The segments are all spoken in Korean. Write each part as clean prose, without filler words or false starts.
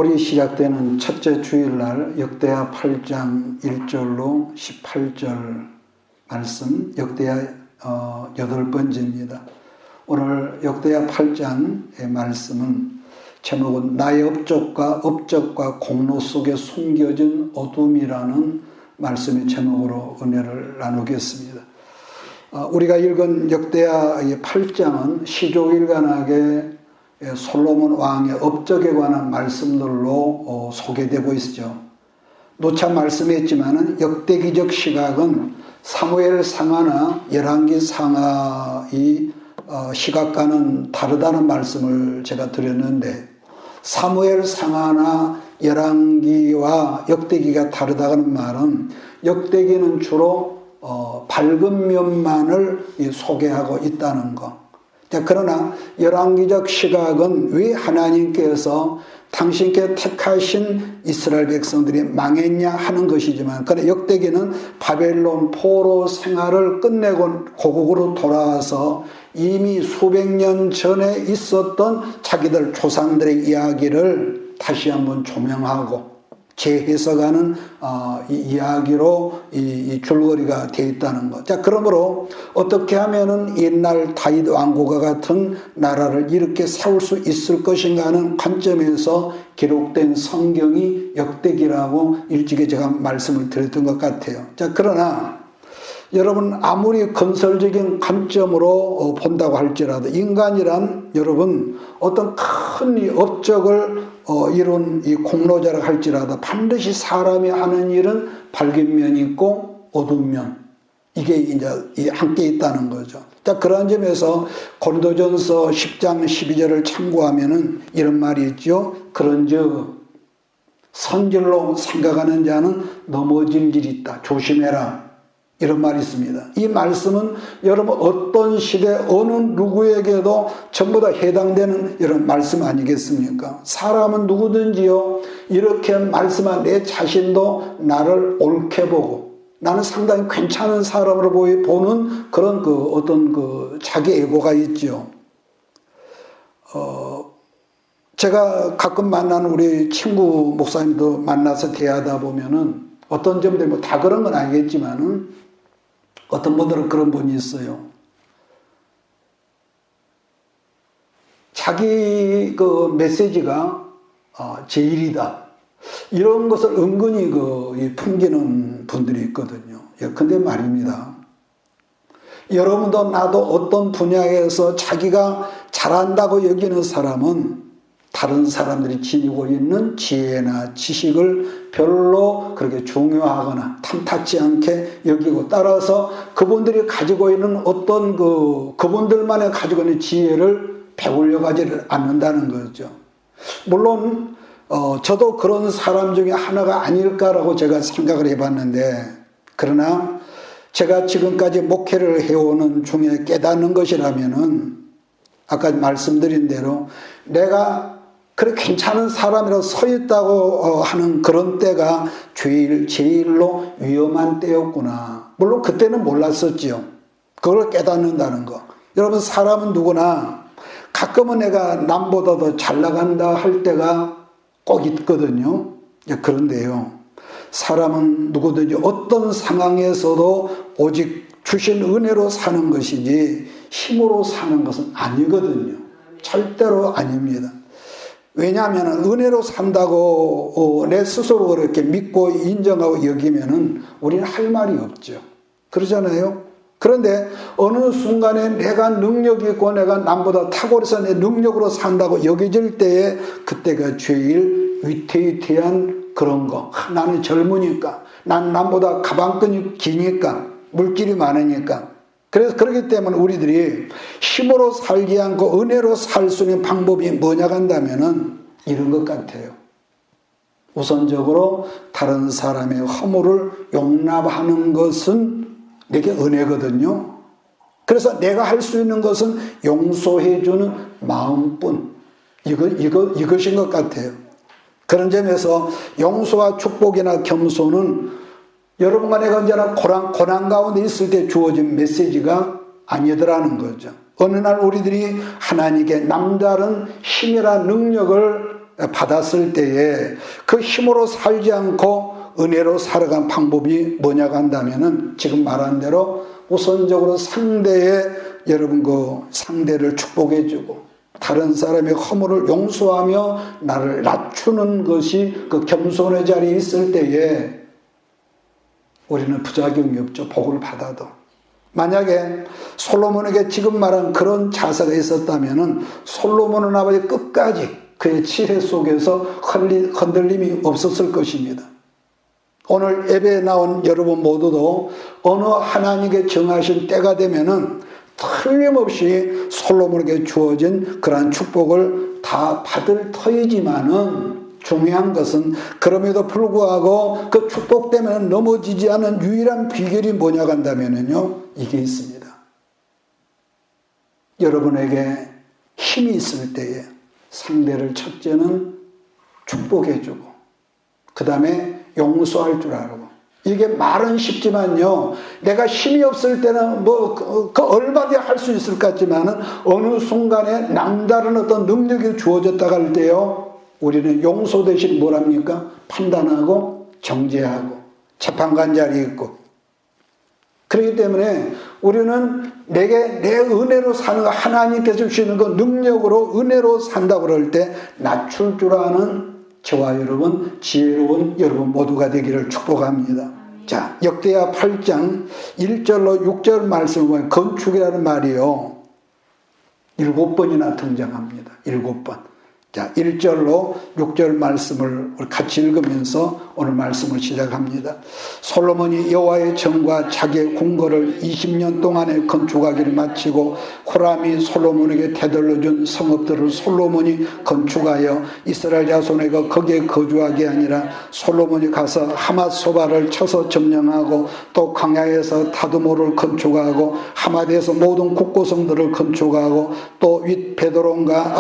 겨울이 시작되는 첫째 주일날 역대하 8장 1절로 18절 말씀, 역대하 8번째입니다. 오늘 역대하 8장의 말씀은 제목은 나의 업적과 공로 속에 숨겨진 어둠이라는 말씀의 제목으로 은혜를 나누겠습니다. 우리가 읽은 역대하 8장은 시조일관하게 솔로몬 왕의 업적에 관한 말씀들로 소개되고 있죠. 노차 말씀했지만은 역대기적 시각은 사무엘 상하나 열왕기 상하의 시각과는 다르다는 말씀을 제가 드렸는데, 사무엘 상하나 열왕기와 역대기가 다르다는 말은 역대기는 주로 밝은 면만을 소개하고 있다는 것. 그러나 열왕기적 시각은 왜 하나님께서 당신께 택하신 이스라엘 백성들이 망했냐 하는 것이지만, 그러나 역대기는 바벨론 포로 생활을 끝내고 고국으로 돌아와서 이미 수백 년 전에 있었던 자기들 조상들의 이야기를 다시 한번 조명하고 재해석하는 이 이야기로 이 줄거리가 되어 있다는 것. 자, 그러므로 어떻게 하면은 옛날 다윗 왕국과 같은 나라를 이렇게 세울 수 있을 것인가 하는 관점에서 기록된 성경이 역대기라고 일찍이 제가 말씀을 드렸던 것 같아요. 자, 그러나 여러분 아무리 건설적인 관점으로 본다고 할지라도 인간이란 여러분 어떤 큰 업적을 이룬 이 공로자라 할지라도 반드시 사람이 하는 일은 밝은 면이 있고 어두운 면, 이게 이제 함께 있다는 거죠. 자, 그런 점에서 고린도전서 10장 12절을 참고하면은 이런 말이 있죠. 그런즉 선질로 생각하는 자는 넘어질 일이 있다. 조심해라. 이런 말이 있습니다. 이 말씀은 여러분 어떤 시대 어느 누구에게도 전부 다 해당되는 이런 말씀 아니겠습니까? 사람은 누구든지요 이렇게 말씀한 내 자신도 나를 옳게 보고 나는 상당히 괜찮은 사람으로 보는 그런 어떤 자기 에고가 있죠. 제가 가끔 만나는 우리 친구 목사님도 만나서 대하다 보면은 어떤 점들 뭐 다 그런 건 아니겠지만은 어떤 분들은 그런 분이 있어요. 자기 메시지가 제일이다. 이런 것을 은근히 풍기는 분들이 있거든요. 근데 말입니다. 여러분도 나도 어떤 분야에서 자기가 잘한다고 여기는 사람은 다른 사람들이 지니고 있는 지혜나 지식을 별로 그렇게 중요하거나 탐탁지 않게 여기고, 따라서 그분들이 가지고 있는 어떤 그분들만이 가지고 있는 지혜를 배우려고 하지 않는다는 거죠. 물론 저도 그런 사람 중에 하나가 아닐까라고 제가 생각을 해봤는데, 그러나 제가 지금까지 목회를 해오는 중에 깨닫는 것이라면은 아까 말씀드린 대로 내가 그래 괜찮은 사람이라고 서 있다고 하는 그런 때가 제일로 위험한 때였구나. 물론 그때는 몰랐었지요. 그걸 깨닫는다는 거. 여러분 사람은 누구나 가끔은 내가 남보다 더 잘 나간다 할 때가 꼭 있거든요. 그런데요, 사람은 누구든지 어떤 상황에서도 오직 주신 은혜로 사는 것이지 힘으로 사는 것은 아니거든요. 절대로 아닙니다. 왜냐하면 은혜로 산다고 내 스스로 그렇게 믿고 인정하고 여기면은 우리는 할 말이 없죠. 그러잖아요. 그런데 어느 순간에 내가 능력이 있고 내가 남보다 탁월해서 내 능력으로 산다고 여겨질 때에 그때가 제일 위태위태한 그런 거. 나는 젊으니까, 난 남보다 가방끈이 기니까, 물질이 많으니까. 그래서 그렇기 때문에 우리들이 힘으로 살지 않고 은혜로 살 수 있는 방법이 뭐냐 한다면은 이런 것 같아요. 우선적으로 다른 사람의 허물을 용납하는 것은 내게 은혜거든요. 그래서 내가 할 수 있는 것은 용서해주는 마음뿐, 이것인 것 같아요. 그런 점에서 용서와 축복이나 겸손은 여러분과 내가 언제나 고난 가운데 있을 때 주어진 메시지가 아니더라는 거죠. 어느 날 우리들이 하나님께 남다른 힘이라 능력을 받았을 때에 그 힘으로 살지 않고 은혜로 살아간 방법이 뭐냐고 한다면은 지금 말한 대로 우선적으로 여러분 그 상대를 축복해주고 다른 사람의 허물을 용서하며 나를 낮추는 것이 그 겸손의 자리에 있을 때에 우리는 부작용이 없죠. 복을 받아도. 만약에 솔로몬에게 지금 말한 그런 자세가 있었다면은 솔로몬은 아버지 끝까지 그의 지혜 속에서 흔들림이 없었을 것입니다. 오늘 예배에 나온 여러분 모두도 어느 하나님께 정하신 때가 되면은 틀림없이 솔로몬에게 주어진 그러한 축복을 다 받을 터이지만은 중요한 것은 그럼에도 불구하고 그 축복 때문에 넘어지지 않은 유일한 비결이 뭐냐고 한다면요, 이게 있습니다. 여러분에게 힘이 있을 때에 상대를 첫째는 축복해주고 그 다음에 용서할 줄 알고. 이게 말은 쉽지만요, 내가 힘이 없을 때는 그 얼마든지 할 수 있을 것 같지만은 어느 순간에 남다른 어떤 능력이 주어졌다고 할 때요, 우리는 용서 대신 뭐랍니까? 판단하고 정죄하고 재판관 자리에 있고. 그렇기 때문에 우리는 내게 내 은혜로 사는 거, 하나님께서 주시는 그 능력으로 은혜로 산다고 그럴 때 낮출 줄 아는 저와 여러분, 지혜로운 여러분 모두가 되기를 축복합니다. 자, 역대하 8장 1절로 6절 말씀을 보면 건축이라는 말이요 7번이나 등장합니다. 7번. 자, 1절로 6절 말씀을 같이 읽으면서 오늘 말씀을 시작합니다. 솔로몬이 여호와의 전과 자기의 궁궐을 20년 동안에 건축하기를 마치고 후람이 솔로몬에게 되돌려 준 성읍들을 솔로몬이 건축하여 이스라엘 자손에게 거기에 거주하게 아니라 솔로몬이 가서 하맛소바를 쳐서 점령하고 또 광야에서 다두모를 건축하고 하맛에서 모든 국고성들을 건축하고 또 윗 베드론과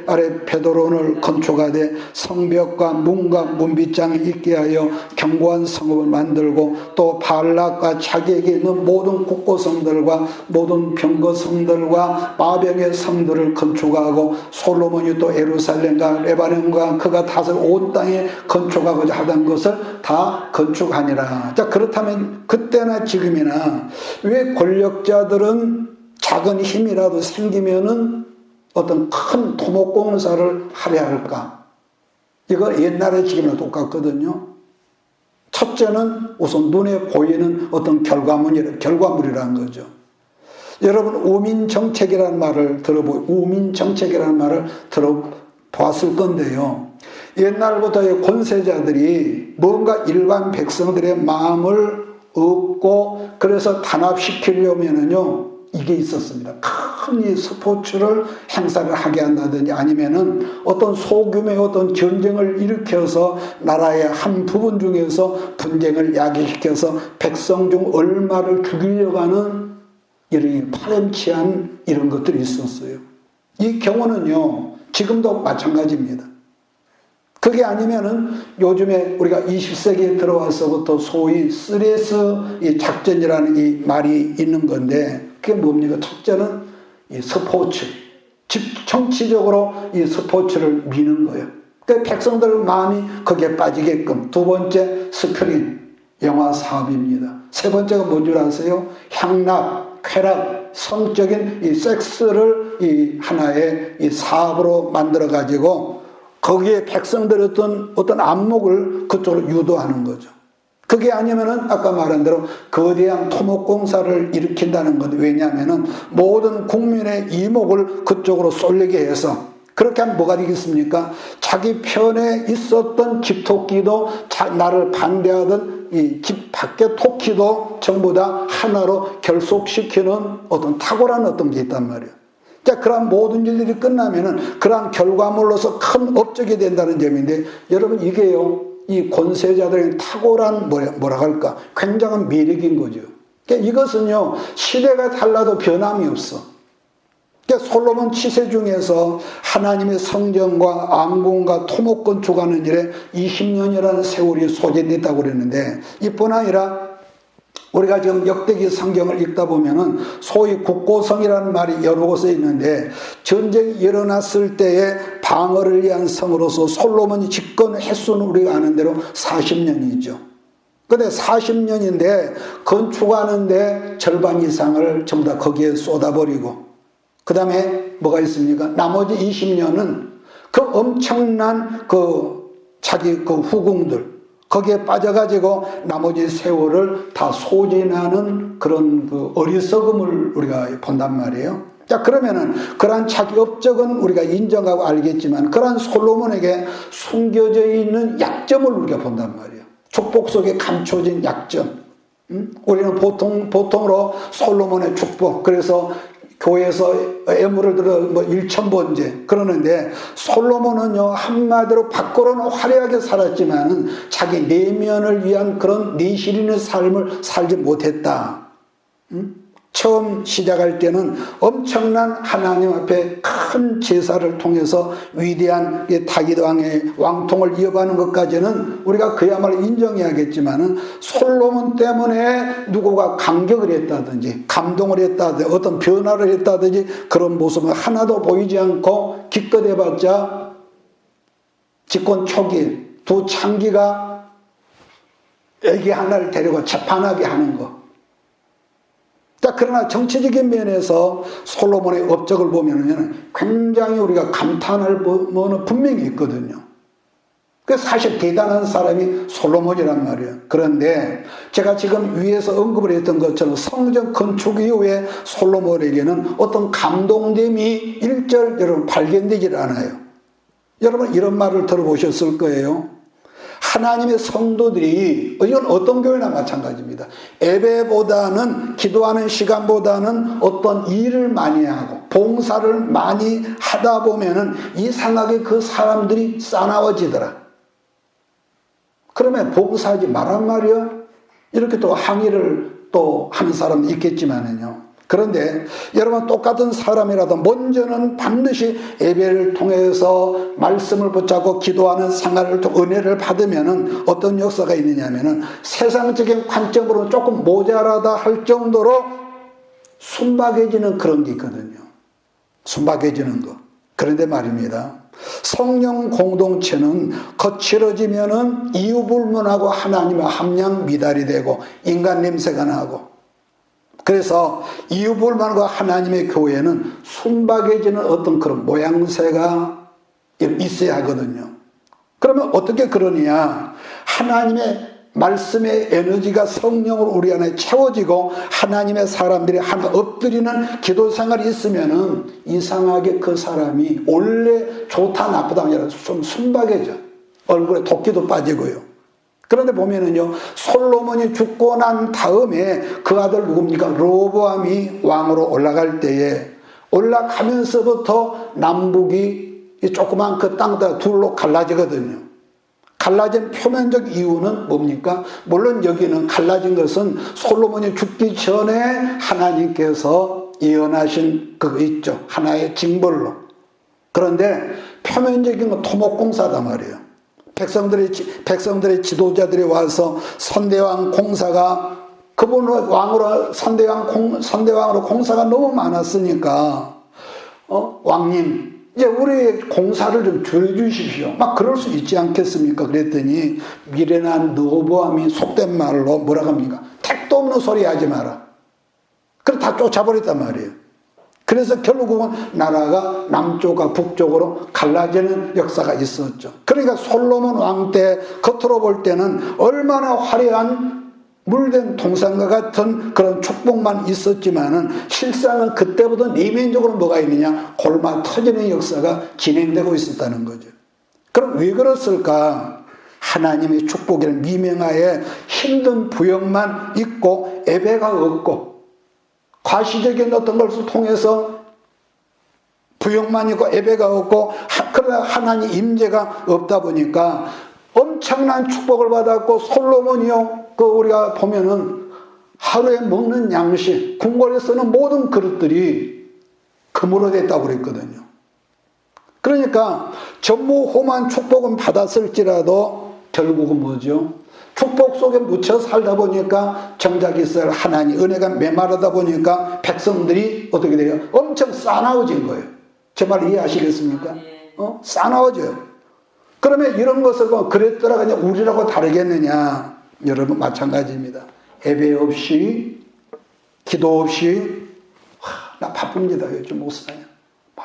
아래 베드론을 건축하되 성벽과 문과 문빗장이 있게 하여 견고한 성읍을 만들고 또 발락과 자기에게 있는 모든 국고성들과 모든 병거성들과 마병의 성들을 건축하고 솔로몬이 또 예루살렘과 레바논과 그가 다스린 온 땅에 건축하고자 하던 것을 다 건축하니라. 자, 그렇다면 그때나 지금이나 왜 권력자들은 작은 힘이라도 생기면은 어떤 큰 토목공사를 하려 할까? 이거 옛날에 지금이랑 똑같거든요. 첫째는 우선 눈에 보이는 어떤 결과물이라는 거죠. 여러분, 우민정책이라는 말을 들어보았을 건데요. 옛날부터 권세자들이 뭔가 일반 백성들의 마음을 얻고 그래서 단합시키려면은요, 이게 있었습니다. 큰 이 스포츠를 행사를 하게 한다든지 아니면은 어떤 소규모의 어떤 전쟁을 일으켜서 나라의 한 부분 중에서 분쟁을 야기시켜서 백성 중 얼마를 죽이려고 하는 이런 파렴치한 이런 것들이 있었어요. 이 경우는요, 지금도 마찬가지입니다. 그게 아니면은 요즘에 우리가 20세기에 들어와서부터 소위 3S 작전이라는 이 말이 있는 건데 그게 뭡니까? 첫째는 이 스포츠, 정치적으로 이 스포츠를 미는 거예요. 그러니까 백성들 마음이 거기에 빠지게끔. 두 번째, 스크린, 영화 사업입니다. 세 번째가 뭔 줄 아세요? 향락, 쾌락, 성적인 이 섹스를 이 하나의 이 사업으로 만들어가지고 거기에 백성들의 어떤 안목을 그쪽으로 유도하는 거죠. 그게 아니면은 아까 말한 대로 거대한 토목공사를 일으킨다는 것. 왜냐하면은 모든 국민의 이목을 그쪽으로 쏠리게 해서 그렇게 하면 뭐가 되겠습니까? 자기 편에 있었던 집토끼도 나를 반대하던 이 집 밖의 토끼도 전부 다 하나로 결속시키는 어떤 탁월한 어떤 게 있단 말이에요. 자, 그러한 모든 일들이 끝나면은 그러한 결과물로서 큰 업적이 된다는 점인데 여러분 이게요. 이 권세자들의 탁월한 뭐라 할까? 굉장한 매력인 거죠. 그러니까 이것은요, 시대가 달라도 변함이 없어. 그러니까 솔로몬 치세 중에서 하나님의 성전과 왕궁과 토목 건축하는 일에 20년이라는 세월이 소진됐다고 그랬는데 이뿐 아니라 우리가 지금 역대기 성경을 읽다 보면은 소위 국고성이라는 말이 여러 곳에 있는데 전쟁이 일어났을 때에 방어를 위한 성으로서 솔로몬이 집권 횟수는 우리가 아는 대로 40년이죠. 근데 40년인데 건축하는데 절반 이상을 전부 다 거기에 쏟아버리고 그 다음에 뭐가 있습니까? 나머지 20년은 그 엄청난 자기 후궁들 거기에 빠져가지고 나머지 세월을 다 소진하는 그런 어리석음을 우리가 본단 말이에요. 자, 그러면은 그러한 자기 업적은 우리가 인정하고 알겠지만 그러한 솔로몬에게 숨겨져 있는 약점을 우리가 본단 말이에요. 축복 속에 감춰진 약점. 우리는 보통으로 솔로몬의 축복, 그래서 교회에서 애물을 들어 1000번째 그러는데 솔로몬은요 한마디로 밖으로는 화려하게 살았지만은 자기 내면을 위한 그런 내실인의 삶을 살지 못했다. 처음 시작할 때는 엄청난 하나님 앞에 큰 제사를 통해서 위대한 다윗 왕의 왕통을 이어가는 것까지는 우리가 그야말로 인정해야겠지만은 솔로몬 때문에 누구가 감격을 했다든지 감동을 했다든지 어떤 변화를 했다든지 그런 모습은 하나도 보이지 않고 기껏 해봤자 집권 초기 두 창기가 애기 하나를 데리고 재판하게 하는 것. 자, 그러나 정치적인 면에서 솔로몬의 업적을 보면은 굉장히 우리가 감탄할 부분은 분명히 있거든요. 그래서 사실 대단한 사람이 솔로몬이란 말이에요. 그런데 제가 지금 위에서 언급을 했던 것처럼 성전 건축 이후에 솔로몬에게는 어떤 감동됨이 일절 여러분 발견되질 않아요. 여러분 이런 말을 들어보셨을 거예요. 하나님의 성도들이 이건 어떤 교회나 마찬가지입니다. 예배보다는 기도하는 시간보다는 어떤 일을 많이 하고 봉사를 많이 하다 보면은 이상하게 그 사람들이 싸나워지더라. 그러면 봉사하지 말란 말이요. 이렇게 또 항의를 또 하는 사람도 있겠지만은요. 그런데 여러분 똑같은 사람이라도 먼저는 반드시 예배를 통해서 말씀을 붙잡고 기도하는 생활을 또 은혜를 받으면은 어떤 역사가 있느냐면은 세상적인 관점으로는 조금 모자라다 할 정도로 순박해지는 그런 게 있거든요. 순박해지는 거. 그런데 말입니다. 성령 공동체는 거칠어지면은 이유불문하고 하나님의 함량 미달이 되고 인간 냄새가 나고 그래서 이유불만과 하나님의 교회는 순박해지는 어떤 그런 모양새가 있어야 하거든요. 그러면 어떻게 그러느냐? 하나님의 말씀의 에너지가 성령으로 우리 안에 채워지고 하나님의 사람들이 하나 엎드리는 기도 생활이 있으면은 이상하게 그 사람이 원래 좋다 나쁘다 아니라 좀 순박해져. 얼굴에 도끼도 빠지고요. 그런데 보면은요, 솔로몬이 죽고 난 다음에 그 아들 누굽니까? 르호보암이 왕으로 올라갈 때에 올라가면서부터 남북이 조그만 그 땅들 둘로 갈라지거든요. 갈라진 표면적 이유는 뭡니까? 물론 여기는 갈라진 것은 솔로몬이 죽기 전에 하나님께서 예언하신 그거 있죠. 하나의 징벌로. 그런데 표면적인 건 토목공사단 말이에요. 백성들의 지도자들이 와서 선대왕 공사가 그분은 왕으로 선대왕으로 공사가 너무 많았으니까 왕님 이제 우리 공사를 좀 줄여주십시오. 막 그럴 수 있지 않겠습니까? 그랬더니 미련한 르호보암이 속된 말로 뭐라고 합니까? 택도 없는 소리 하지 마라. 그래 다 쫓아버렸단 말이에요. 그래서 결국은 나라가 남쪽과 북쪽으로 갈라지는 역사가 있었죠. 그러니까 솔로몬 왕 때 겉으로 볼 때는 얼마나 화려한 물된 동산과 같은 그런 축복만 있었지만은 실상은 그때보다 내면적으로 뭐가 있느냐? 골마 터지는 역사가 진행되고 있었다는 거죠. 그럼 왜 그랬을까? 하나님의 축복이라는 미명하에 힘든 부역만 있고 예배가 없고 과시적인 어떤 것을 통해서 부역만 있고 예배가 없고 그러나 하나님 임재가 없다 보니까 엄청난 축복을 받았고 솔로몬이요 우리가 보면은 하루에 먹는 양식 궁궐에 쓰는 모든 그릇들이 금으로 됐다고 그랬거든요. 그러니까 전무후무한 축복은 받았을지라도 결국은 뭐죠? 축복 속에 묻혀 살다 보니까 정작 있을 하나님 은혜가 메마르다 보니까 백성들이 어떻게 돼요? 엄청 싸나워진 거예요. 제 말 이해하시겠습니까? 싸나워져요. 그러면 이런 것을 그랬더라 그냥 우리라고 다르겠느냐? 여러분 마찬가지입니다. 예배 없이 기도 없이 나 바쁩니다. 요즘 목사님.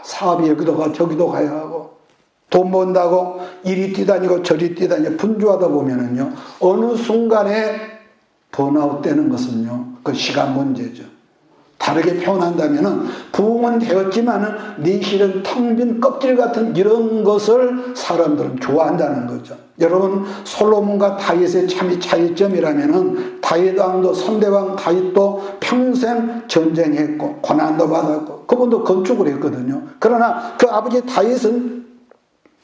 사업이 여기도 가 저기도 가야 하고 돈 번다고 이리 뛰다니고 저리 뛰다니고 분주하다 보면은요 어느 순간에 번아웃 되는 것은요 그 시간 문제죠. 다르게 표현한다면은 부흥은 되었지만은 네 실은 텅 빈 껍질 같은 이런 것을 사람들은 좋아한다는 거죠. 여러분 솔로몬과 다윗의 참이 차이점이라면은 다윗 왕도 선대왕 다윗도 평생 전쟁했고 고난도 받았고 그분도 건축을 했거든요. 그러나 그 아버지 다윗은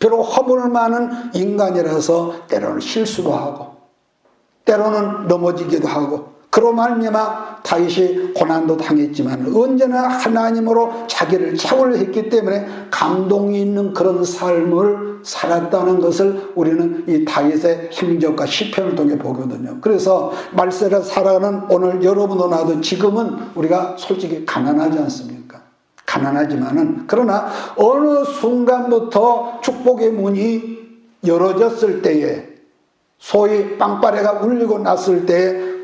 비록 허물 많은 인간이라서 때로는 실수도 하고 때로는 넘어지기도 하고 그로 말미암아 다윗이 고난도 당했지만 언제나 하나님으로 자기를 채우려 했기 때문에 감동이 있는 그런 삶을 살았다는 것을 우리는 이 다윗의 행적과 시편을 통해 보거든요. 그래서 말세를 살아가는 오늘 여러분도 나도 지금은 우리가 솔직히 가난하지 않습니까? 가난하지만은 그러나 어느 순간부터 축복의 문이 열어졌을 때에 소위 빵빠레가 울리고 났을 때에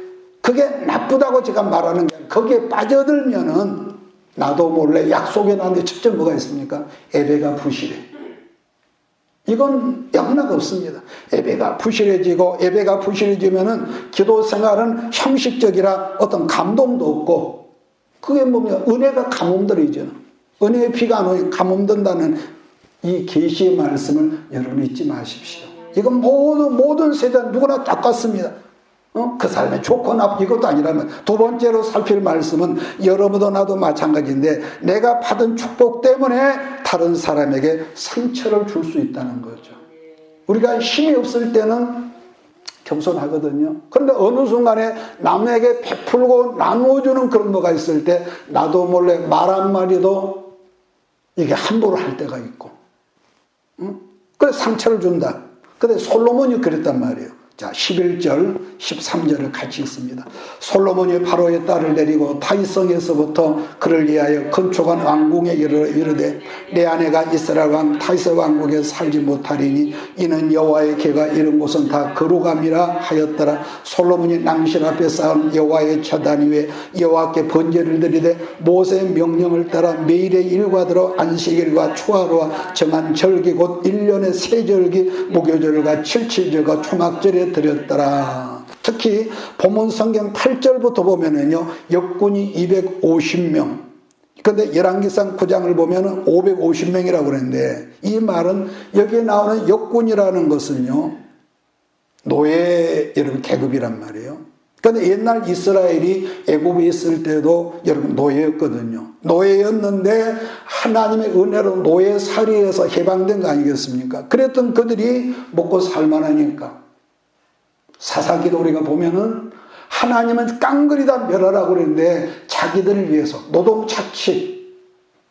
그게 나쁘다고 제가 말하는 게 아니라 거기에 빠져들면은 나도 몰래 약속에 나는데 첫째 뭐가 있습니까? 예배가 부실해. 이건 영락 없습니다. 예배가 부실해지고 예배가 부실해지면은 기도 생활은 형식적이라 어떤 감동도 없고 그게 뭐냐 은혜가 가뭄들이죠. 은혜의 비가 안 오니 가뭄든다는 이 계시의 말씀을 여러분 잊지 마십시오. 이건 모든 세대 누구나 똑같습니다. 그 삶에 좋고 나쁘고 이것도 아니라면 두 번째로 살필 말씀은 여러분도 나도 마찬가지인데 내가 받은 축복 때문에 다른 사람에게 상처를 줄 수 있다는 거죠. 우리가 힘이 없을 때는 겸손하거든요. 그런데 어느 순간에 남에게 베풀고 나누어주는 그런 거가 있을 때 나도 몰래 말 한마디도 이게 함부로 할 때가 있고 그래서 상처를 준다. 근데 솔로몬이 그랬단 말이에요. 자, 11절, 13절을 같이 읽습니다. 솔로몬이 바로의 딸을 데리고 다윗성에서부터 그를 위하여 건축한 왕궁에 이르되 내 아내가 이스라엘 왕 다윗의 왕국에 살지 못하리니 이는 여호와의 궤가 이른 곳은 다 거룩함이라 하였더라. 솔로몬이 낭실 앞에 쌓은 여호와의 제단 위에 여호와께 번제를 드리되 모세의 명령을 따라 매일의 일과대로 안식일과 초하루와 정한 절기 곧 1년의 세 절기 무교절과 칠칠절과 초막절에 드렸더라. 특히 본문 성경 8절부터 보면은요 역군이 250명. 근데 열왕기상 9장을 보면은 550명이라고 그러는데 이 말은 여기에 나오는 역군이라는 것은요 노예 여러분 계급이란 말이에요. 근데 옛날 이스라엘이 애굽에 있을 때도 여러분 노예였거든요. 노예였는데 하나님의 은혜로 노예살이에서 해방된 거 아니겠습니까? 그랬던 그들이 먹고 살만하니까 사사기도 우리가 보면은 하나님은 깡그리다 멸하라고 그랬는데 자기들을 위해서 노동착취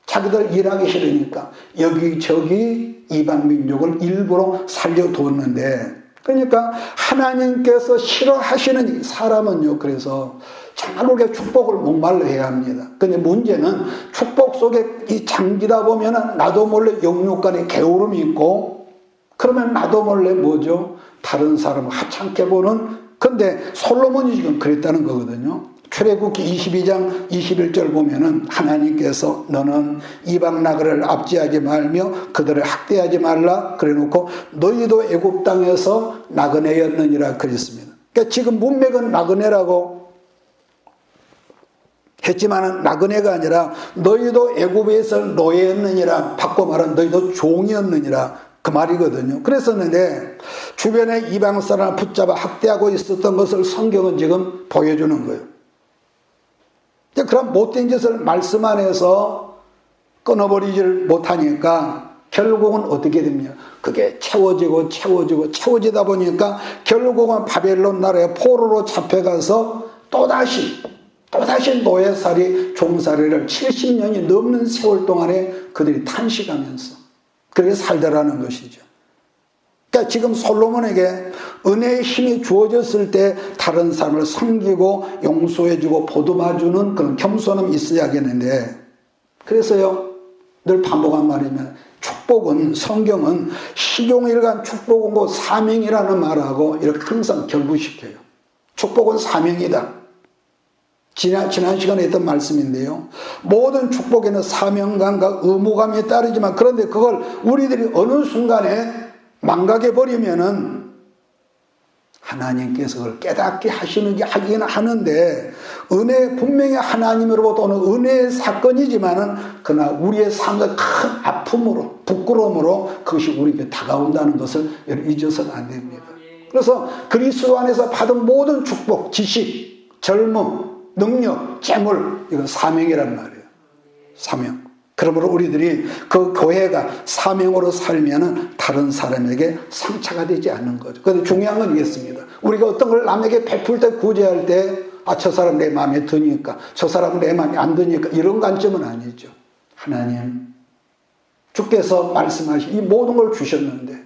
자기들 일하기 싫으니까 여기저기 이방민족을 일부러 살려두었는데 그러니까 하나님께서 싫어하시는 사람은요 그래서 정말 우리가 축복을 목말라 해야 합니다. 근데 문제는 축복 속에 이 잠기다 보면은 나도 몰래 영육간에 게으름이 있고 그러면 나도 몰래 뭐죠? 다른 사람을 하찮게 보는 근데 솔로몬이 지금 그랬다는 거거든요. 출애굽기 22장 21절 보면은 하나님께서 너는 이방 나그네를 압제하지 말며 그들을 학대하지 말라 그래놓고 너희도 애굽 땅에서 나그네였느니라 그랬습니다. 그러니까 지금 문맥은 나그네라고 했지만은 나그네가 아니라 너희도 애굽에서 노예였느니라 바꿔 말하면 너희도 종이었느니라 그 말이거든요. 그랬었는데 주변에 이방 사람을 붙잡아 학대하고 있었던 것을 성경은 지금 보여주는 거예요. 그럼 못된 짓을 말씀 안에서 끊어버리지를 못하니까 결국은 어떻게 됩니까? 그게 채워지다 보니까 결국은 바벨론 나라의 포로로 잡혀가서 또다시 노예살이 종살이를 70년이 넘는 세월 동안에 그들이 탄식하면서 그렇게 살더라는 것이죠. 그러니까 지금 솔로몬에게 은혜의 힘이 주어졌을 때 다른 사람을 섬기고 용서해주고 보듬어주는 그런 겸손함이 있어야겠는데, 그래서요 늘 반복한 말이면 축복은, 성경은 시종일관 축복은 곧 사명이라는 말하고 이렇게 항상 결부시켜요. 축복은 사명이다. 지난 시간에 했던 말씀인데요, 모든 축복에는 사명감과 의무감이 따르지만, 그런데 그걸 우리들이 어느 순간에 망각해버리면은 하나님께서 그걸 깨닫게 하시는 게 하긴 하는데, 은혜, 분명히 하나님으로부터 오는 은혜의 사건이지만은 그러나 우리의 삶의 큰 아픔으로, 부끄러움으로 그것이 우리에게 다가온다는 것을 잊어서는 안 됩니다. 그래서 그리스도 안에서 받은 모든 축복, 지식, 젊음, 능력, 재물, 이건 사명이란 말이에요. 사명. 그러므로 우리들이 그 교회가 사명으로 살면은 다른 사람에게 상처가 되지 않는 거죠. 그런데 중요한 건 이겠습니다. 우리가 어떤 걸 남에게 베풀 때, 구제할 때, 저 사람 내 마음에 드니까, 저 사람은 내 마음에 안 드니까, 이런 관점은 아니죠. 하나님, 주께서 말씀하신 이 모든 걸 주셨는데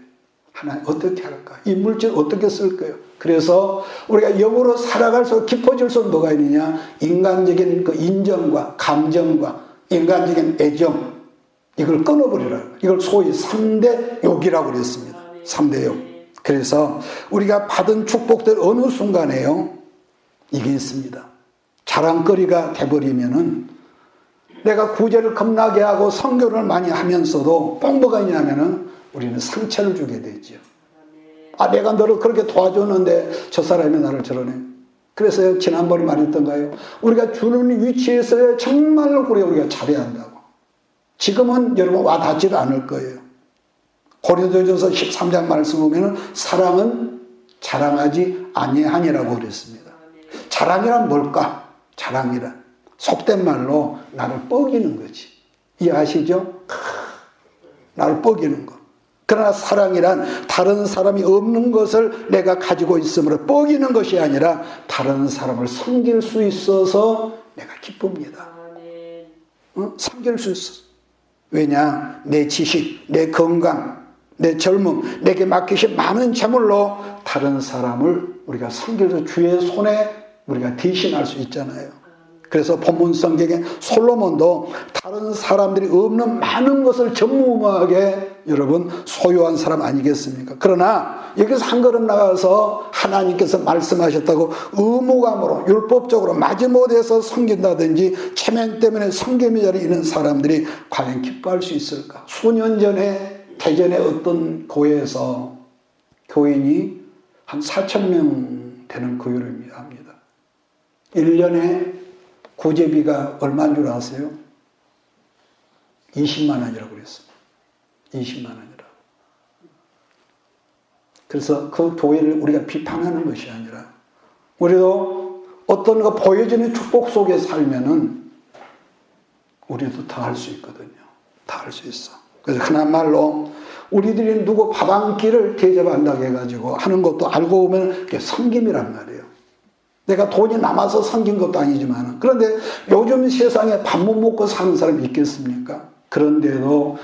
하나님 어떻게 할까? 이 물질 어떻게 쓸까요? 그래서 우리가 영으로 살아갈수록 깊어질수록 뭐가 있느냐? 인간적인 그 인정과 감정과 인간적인 애정, 이걸 끊어버리라. 이걸 소위 3대 욕이라고 그랬습니다. 3대 욕. 그래서 우리가 받은 축복들 어느 순간에요, 이게 있습니다. 자랑거리가 돼버리면은, 내가 구제를 겁나게 하고 선교를 많이 하면서도 꼭 뭐가 있냐면은 우리는 상처를 주게 되죠. 내가 너를 그렇게 도와줬는데 저 사람이 나를 저러네. 그래서 지난번에 말했던가요? 우리가 주는 위치에서 정말로 우리가 잘해야 한다고. 지금은 여러분 와닿지도 않을 거예요. 고린도전서 13장 말씀 보면은 사랑은 자랑하지 아니하니라고 그랬습니다. 자랑이란 뭘까? 자랑이란 속된 말로 나를 뻐기는 거지. 이해하시죠? 나를 뻐기는 거. 그러나 사랑이란 다른 사람이 없는 것을 내가 가지고 있으므로 뻐기는 것이 아니라 다른 사람을 섬길 수 있어서 내가 기쁩니다. 섬길 수 있어. 왜냐? 내 지식, 내 건강, 내 젊음, 내게 맡기신 많은 재물로 다른 사람을 우리가 섬겨서 주의 손에 우리가 대신할 수 있잖아요. 그래서 본문 성경에 솔로몬도 다른 사람들이 없는 많은 것을 전무후무하게 여러분 소유한 사람 아니겠습니까? 그러나 여기서 한 걸음 나가서 하나님께서 말씀하셨다고 의무감으로 율법적으로 마지못해서 섬긴다든지 체면 때문에 섬김의 자리에 있는 사람들이 과연 기뻐할 수 있을까? 수년 전에 대전의 어떤 교회에서 교인이 한 4,000명 되는 교회를 합니다. 1년에 구제비가 얼마인 줄 아세요? 20만 원이라고 그랬습니다. 20만 원이라고. 그래서 그 교회를 우리가 비판하는 것이 아니라 우리도 어떤 거 보여지는 축복 속에 살면은 우리도 다 할 수 있거든요. 다 할 수 있어. 그래서 흔한 말로 우리들이 누구 밥 한 끼를 대접한다고 해가지고 하는 것도 알고 보면 그게 섬김이란 말이에요. 내가 돈이 남아서 섬긴 것도 아니지만, 그런데 요즘 세상에 밥 못 먹고 사는 사람이 있겠습니까? 그런데도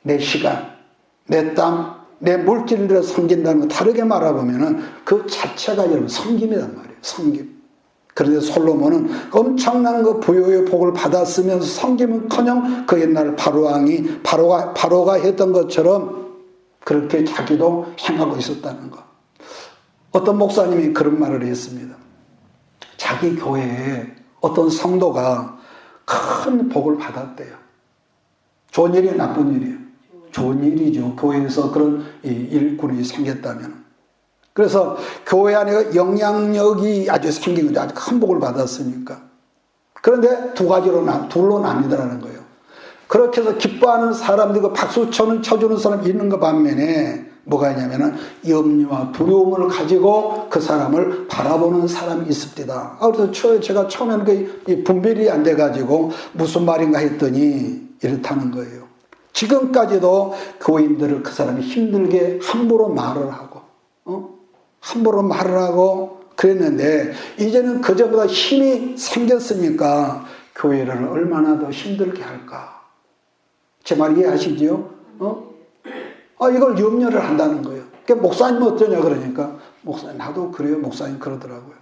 내 시간, 내 땀, 내 물질을 섬긴다는 거 다르게 말해보면은 그 자체가 여러분 섬김이란 말이에요. 섬김. 그런데 솔로몬은 엄청난 그 부요의 복을 받았으면서 섬김은커녕 그 옛날 바로가 했던 것처럼 그렇게 자기도 행하고 있었다는 것. 어떤 목사님이 그런 말을 했습니다. 자기 교회에 어떤 성도가 큰 복을 받았대요. 좋은 일이에요, 나쁜 일이에요? 좋은 일이죠. 교회에서 그런 일꾼이 생겼다면. 그래서 교회 안에 영향력이 아주 생긴 거죠. 아주 큰 복을 받았으니까. 그런데 둘로 나뉘더라는 거예요. 그렇게 해서 기뻐하는 사람들, 그 박수 쳐주는 사람이 있는 것 반면에 뭐가 있냐면은 염려와 두려움을 가지고 그 사람을 바라보는 사람이 있습니다. 그래서 제가 처음에는 그 분별이 안 돼가지고 무슨 말인가 했더니 이렇다는 거예요. 지금까지도 교인들을 그 사람이 힘들게 함부로 말을 하고 그랬는데 이제는 그전보다 힘이 생겼으니까 교회를 얼마나 더 힘들게 할까? 제 말 이해하시죠? 이걸 염려를 한다는 거예요. 목사님 어떠냐 그러니까 목사님 나도 그래요. 목사님 그러더라고요.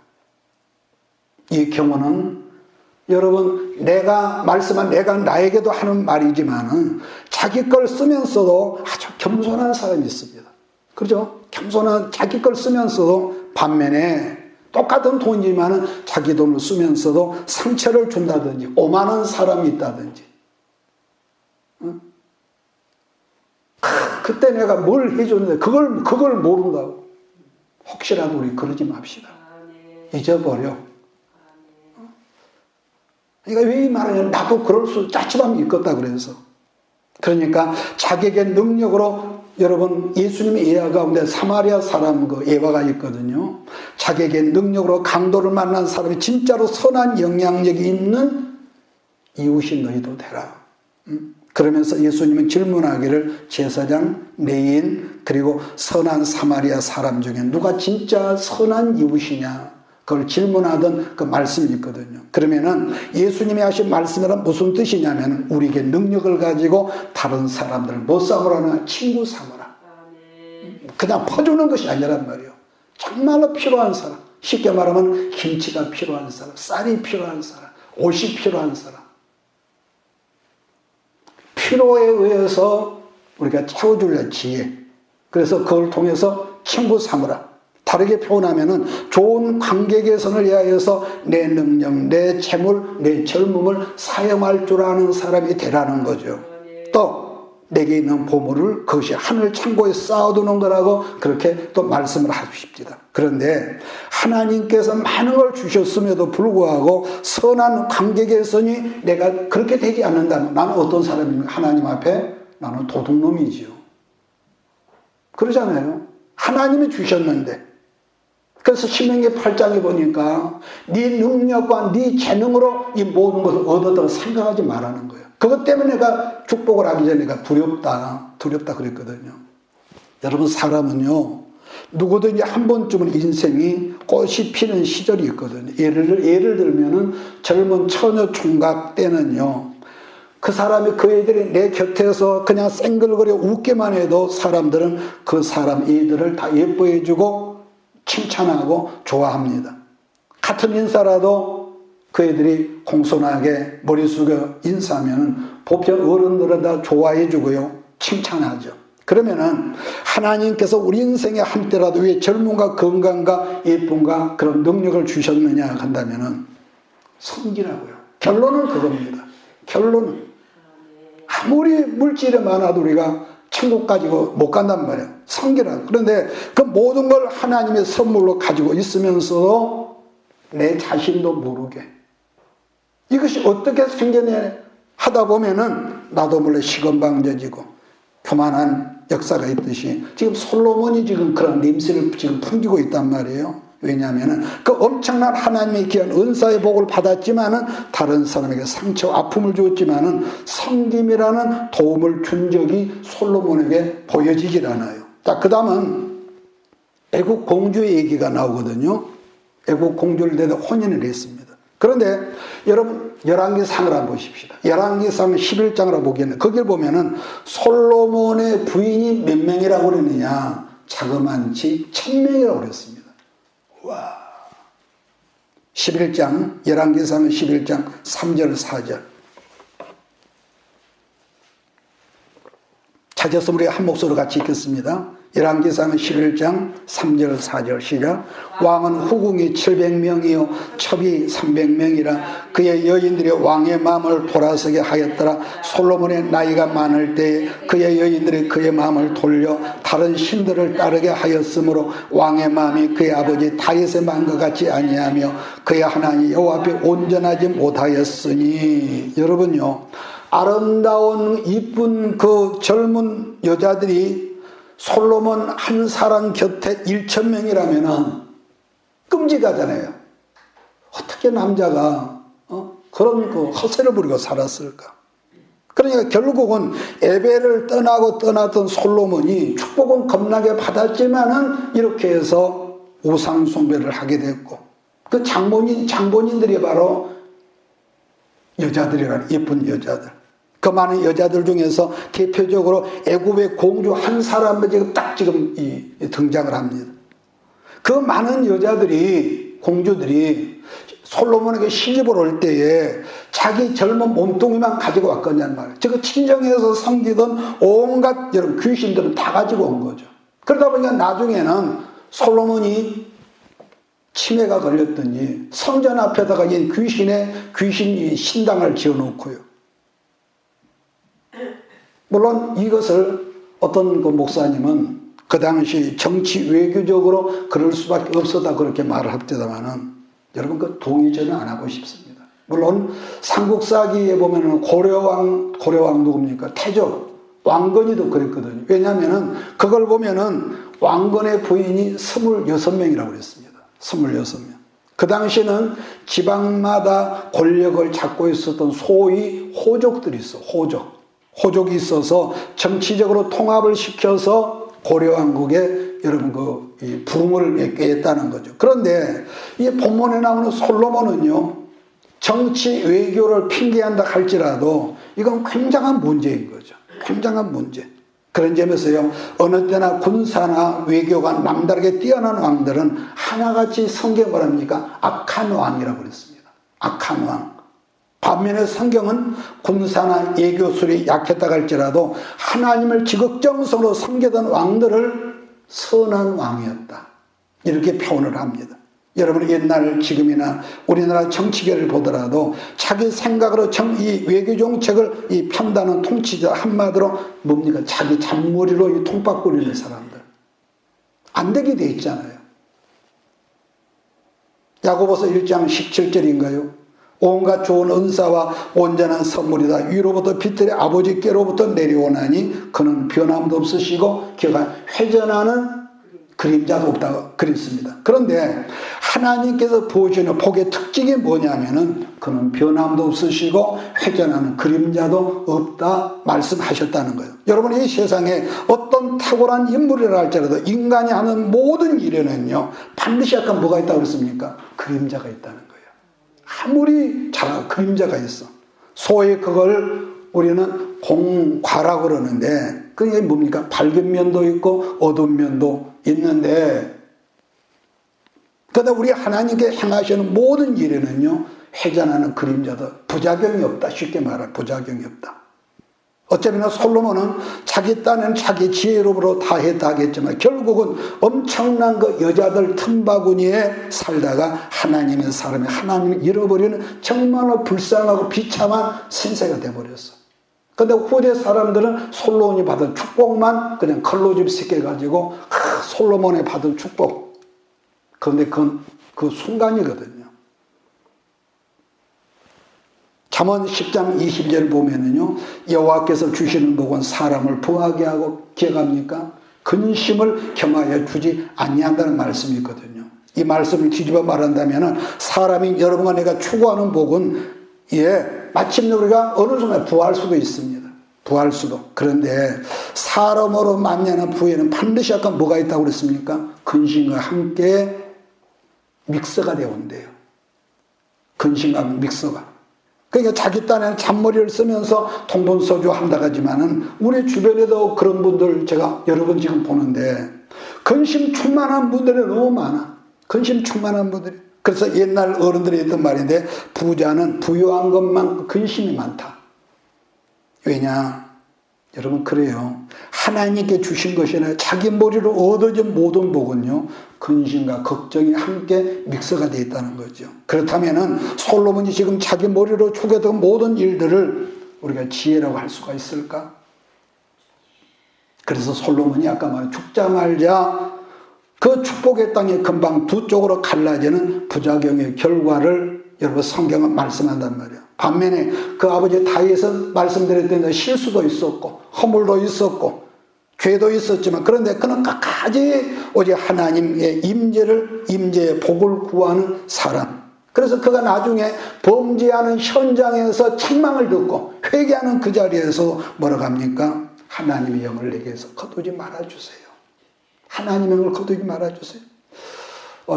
이 경우는 여러분 내가 말씀한 내가 나에게도 하는 말이지만은 자기 걸 쓰면서도 아주 겸손한 사람이 있습니다. 그렇죠? 겸손한 자기 걸 쓰면서도 반면에 똑같은 돈이지만은 자기 돈을 쓰면서도 상처를 준다든지 오만한 사람이 있다든지 응? 그때 내가 뭘 해줬는데 그걸 모른다고. 혹시라도 우리 그러지 맙시다. 잊어버려. 그러니까 왜 이 말을 나도 그럴 수 짜치밤이 있겠다 그래서. 그러니까 자기에게 능력으로 여러분 예수님의 예화 가운데 사마리아 사람 그 예화가 있거든요. 자기에게 능력으로 강도를 만난 사람이 진짜로 선한 영향력이 있는 이웃이 너희도 되라. 그러면서 예수님은 질문하기를 제사장, 레위인 그리고 선한 사마리아 사람 중에 누가 진짜 선한 이웃이냐 그걸 질문하던 그 말씀이 있거든요. 그러면은 예수님이 하신 말씀이란 무슨 뜻이냐면 우리에게 능력을 가지고 다른 사람들을 못 삼으라는 친구 삼으라. 그냥 퍼주는 것이 아니란 말이에요. 정말로 필요한 사람. 쉽게 말하면 김치가 필요한 사람, 쌀이 필요한 사람, 옷이 필요한 사람. 필요에 의해서 우리가 채워줄 지혜. 그래서 그걸 통해서 친구 삼으라. 다르게 표현하면은 좋은 관계 개선을 위하여서 내 능력, 내 재물, 내 젊음을 사용할 줄 아는 사람이 되라는 거죠. 또 내게 있는 보물을 그것이 하늘 창고에 쌓아두는 거라고 그렇게 또 말씀을 하십니다. 그런데 하나님께서 많은 걸 주셨음에도 불구하고 선한 관계 개선이 내가 그렇게 되지 않는다면 나는 어떤 사람입니까? 하나님 앞에 나는 도둑놈이지요. 그러잖아요. 하나님이 주셨는데. 그래서 신명기 8장에 보니까 네 능력과 네 재능으로 이 모든 것을 얻었다고 생각하지 말라는 거예요. 그것 때문에 내가 축복을 하기 전에 내가 두렵다 그랬거든요. 여러분 사람은요 누구든지 한 번쯤은 인생이 꽃이 피는 시절이 있거든요. 예를 들면은 젊은 처녀 총각 때는요 그 사람이 그 애들이 내 곁에서 그냥 쌩글거려 웃기만 해도 사람들은 그 사람 애들을 다 예뻐해주고 칭찬하고 좋아합니다. 같은 인사라도 그 애들이 공손하게 머리 숙여 인사하면 보편 어른들은 다 좋아해 주고요. 칭찬하죠. 그러면은 하나님께서 우리 인생에 한때라도 왜 젊음과 건강과 예쁨과 그런 능력을 주셨느냐 한다면은 성기라고요. 결론은 그겁니다. 결론은 아무리 물질이 많아도 우리가 천국 가지고 못 간단 말이에요. 성기라. 그런데 그 모든 걸 하나님의 선물로 가지고 있으면서도 내 자신도 모르게 이것이 어떻게 생겨내 하다 보면은 나도 몰래 시건방져지고 교만한 역사가 있듯이 지금 솔로몬이 지금 그런 냄새를 지금 풍기고 있단 말이에요. 왜냐하면 그 엄청난 하나님의 귀한 은사의 복을 받았지만은 다른 사람에게 상처, 아픔을 주었지만은 섬김이라는 도움을 준 적이 솔로몬에게 보여지질 않아요. 자, 그 다음은 애국 공주의 얘기가 나오거든요. 애국 공주를 내다 혼인을 했습니다. 그런데 여러분 열왕기상을 한번 보십시다. 열왕기상 11장을 보겠는데 거기를 보면은 솔로몬의 부인이 몇 명이라고 그랬느냐? 자그만치 1000명이라고 그랬습니다. 와. 11장, 열왕기상 11장 3절 4절. 찾았으면 우리 한 목소리로 같이 읽겠습니다. 열왕기상 11장 3절 4절 시작. 왕은 후궁이 700명이요 첩이 300명이라 그의 여인들이 왕의 마음을 돌아서게 하였더라. 솔로몬의 나이가 많을 때에 그의 여인들이 그의 마음을 돌려 다른 신들을 따르게 하였으므로 왕의 마음이 그의 아버지 다윗의 마음과 같지 아니하며 그의 하나님 여호와 앞에 온전하지 못하였으니. 여러분요 아름다운 이쁜 그 젊은 여자들이 솔로몬 한 사람 곁에 1000명이라면은 끔찍하잖아요. 어떻게 남자가 그런 그 허세를 부리고 살았을까? 그러니까 결국은 에벨을 떠났던 솔로몬이 축복은 겁나게 받았지만은 이렇게 해서 우상 숭배를 하게 됐고 그 장본인들이 바로 여자들이란 예쁜 여자들. 그 많은 여자들 중에서 대표적으로 애굽의 공주 한 사람을 지금 딱 지금 등장을 합니다. 그 많은 여자들이, 공주들이 솔로몬에게 시집을 올 때에 자기 젊은 몸뚱이만 가지고 왔거냐는 말이에요. 즉 친정에서 섬기던 온갖 여러분 귀신들은 다 가지고 온 거죠. 그러다 보니까 나중에는 솔로몬이 치매가 걸렸더니 성전 앞에다가 이 귀신 신당을 지어놓고요. 물론 이것을 어떤 그 목사님은 그 당시 정치 외교적으로 그럴 수밖에 없었다 그렇게 말을 합니다만은 여러분 그 동의 저는 안 하고 싶습니다. 물론 삼국사기에 보면은 고려왕 누굽니까? 태조 왕건이도 그랬거든요. 왜냐하면은 그걸 보면은 왕건의 부인이 26명이라고 그랬습니다. 26명. 그 당시에는 지방마다 권력을 잡고 있었던 소위 호족들이 있어. 호족이 있어서 정치적으로 통합을 시켜서 고려왕국의 여러분 이 부흥을 꾀했다는 거죠. 그런데 이 본문에 나오는 솔로몬은요, 정치 외교를 핑계한다 할지라도 이건 굉장한 문제인 거죠. 굉장한 문제. 그런 점에서요, 어느 때나 군사나 외교가 남다르게 뛰어난 왕들은 하나같이 성경에 뭐랍니까? 악한 왕이라고 그랬습니다. 악한 왕. 반면에 성경은 군사나 외교술이 약했다 할지라도 하나님을 지극정성으로 섬기던 왕들을 선한 왕이었다. 이렇게 표현을 합니다. 여러분이 옛날 지금이나 우리나라 정치계를 보더라도 자기 생각으로 이 외교 정책을 편다는 통치자 한마디로 뭡니까? 자기 잔머리로 통박 꾸리는 사람들. 안 되게 돼 있잖아요. 야고보서 1장 17절인가요? 온갖 좋은 은사와 온전한 선물이다. 위로부터 빛들의 아버지께로부터 내려오나니 그는 변함도 없으시고 그가 회전하는 그림자도 없다고 그랬습니다. 그런데 하나님께서 보여주는 복의 특징이 뭐냐면은 그는 변함도 없으시고 회전하는 그림자도 없다 말씀하셨다는 거예요. 여러분 이 세상에 어떤 탁월한 인물이라 할지라도 인간이 하는 모든 일에는요 반드시 약간 뭐가 있다고 그랬습니까? 그림자가 있다는 거예요. 아무리 잘하고 그림자가 있어. 소위 그걸 우리는 공과라고 그러는데 그게 뭡니까? 밝은 면도 있고 어두운 면도 있는데 그러다 우리 하나님께 행하시는 모든 일에는요 회전하는 그림자도 부작용이 없다. 쉽게 말하면 부작용이 없다. 어쩌면 솔로몬은 자기 딴에는 자기 지혜로부터 다 했다 하겠지만 결국은 엄청난 그 여자들 틈바구니에 살다가 하나님의 사람이 하나님을 잃어버리는 정말로 불쌍하고 비참한 신세가 돼버렸어. 근데 후대 사람들은 솔로몬이 받은 축복만 그냥 클로즈업 시켜가지고 솔로몬이 받은 축복. 그런데 그건 그 순간이거든요. 잠언 10장 20절 보면은요, 여호와께서 주시는 복은 사람을 부하게 하고 기억합니까? 근심을 겸하여 주지 아니한다는 말씀이 있거든요. 이 말씀을 뒤집어 말한다면은 사람이 여러분과 내가 추구하는 복은 마침내 우리가 어느 순간 부할 수도 있습니다. 부할 수도. 그런데 사람으로 만나는 부에는 반드시 약간 뭐가 있다고 그랬습니까? 근심과 함께 믹서가 되어 온대요. 근심과 믹서가. 그러니까 자기 딴에는 잔머리를 쓰면서 통분서주 한다 하지만은 우리 주변에도 그런 분들 제가 여러 번 지금 보는데 근심 충만한 분들이 너무 많아. 근심 충만한 분들이. 그래서 옛날 어른들이 했던 말인데 부자는 부유한 것만 근심이 많다. 왜냐? 여러분 그래요. 하나님께 주신 것이 아니라 자기 머리로 얻어진 모든 복은요. 근심과 걱정이 함께 믹서가 되어 있다는 거죠. 그렇다면은 솔로몬이 지금 자기 머리로 추구했던 모든 일들을 우리가 지혜라고 할 수가 있을까? 그래서 솔로몬이 아까 말한 죽자 말자 그 축복의 땅이 금방 두 쪽으로 갈라지는 부작용의 결과를 여러분 성경은 말씀한단 말이에요. 반면에 그 아버지 다윗은 말씀드렸던 대로 실수도 있었고 허물도 있었고 죄도 있었지만 그런데 그는 끝까지 오직 하나님의 임재의 복을 구하는 사람. 그래서 그가 나중에 범죄하는 현장에서 책망을 듣고 회개하는 그 자리에서 뭐라고 합니까? 하나님의 영을 내게서 거두지 말아주세요. 하나님의 영을 거두지 말아주세요.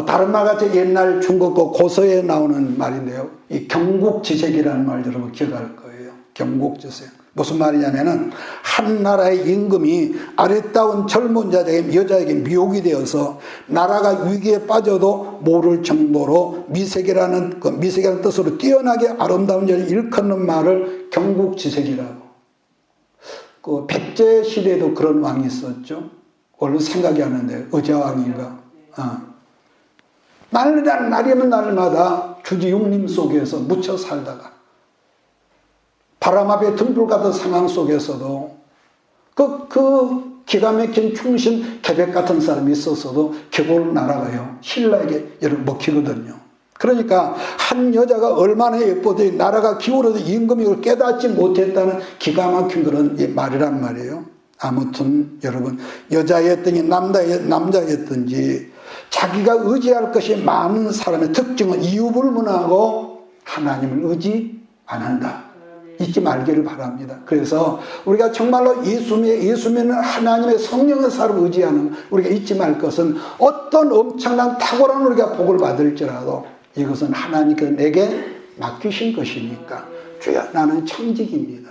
다른 말같이 옛날 중국어 고서에 나오는 말인데요. 이 경국지색이라는 말 여러분 기억할 거예요. 경국지색. 무슨 말이냐면은 한 나라의 임금이 아름다운 젊은 여자에게 미혹이 되어서 나라가 위기에 빠져도 모를 정도로 미색이라는 뜻으로 뛰어나게 아름다운 여자를 일컫는 말을 경국지색이라고. 그 백제 시대에도 그런 왕이 있었죠. 얼른 생각이 안 나는데 의자왕인가. 날이면 날마다 주지육림 속에서 묻혀 살다가 바람 앞에 등불 같은 상황 속에서도 그 기가 막힌 충신 계백 같은 사람이 있었어도 결국 나라가요 신라에게 먹히거든요. 그러니까 한 여자가 얼마나 예뻐도 나라가 기울어도 임금이 그걸 깨닫지 못했다는 기가 막힌 그런 말이란 말이에요. 아무튼 여러분 여자였든지 남자였든지 자기가 의지할 것이 많은 사람의 특징은 이유불문하고 하나님을 의지 안 한다. 잊지 말기를 바랍니다. 그래서 우리가 정말로 예수님은 하나님의 성령의 사람을 의지하는 우리가 잊지 말 것은 어떤 엄청난 탁월한 우리가 복을 받을지라도 이것은 하나님께서 내게 맡기신 것이니까 주여 나는 청직입니다.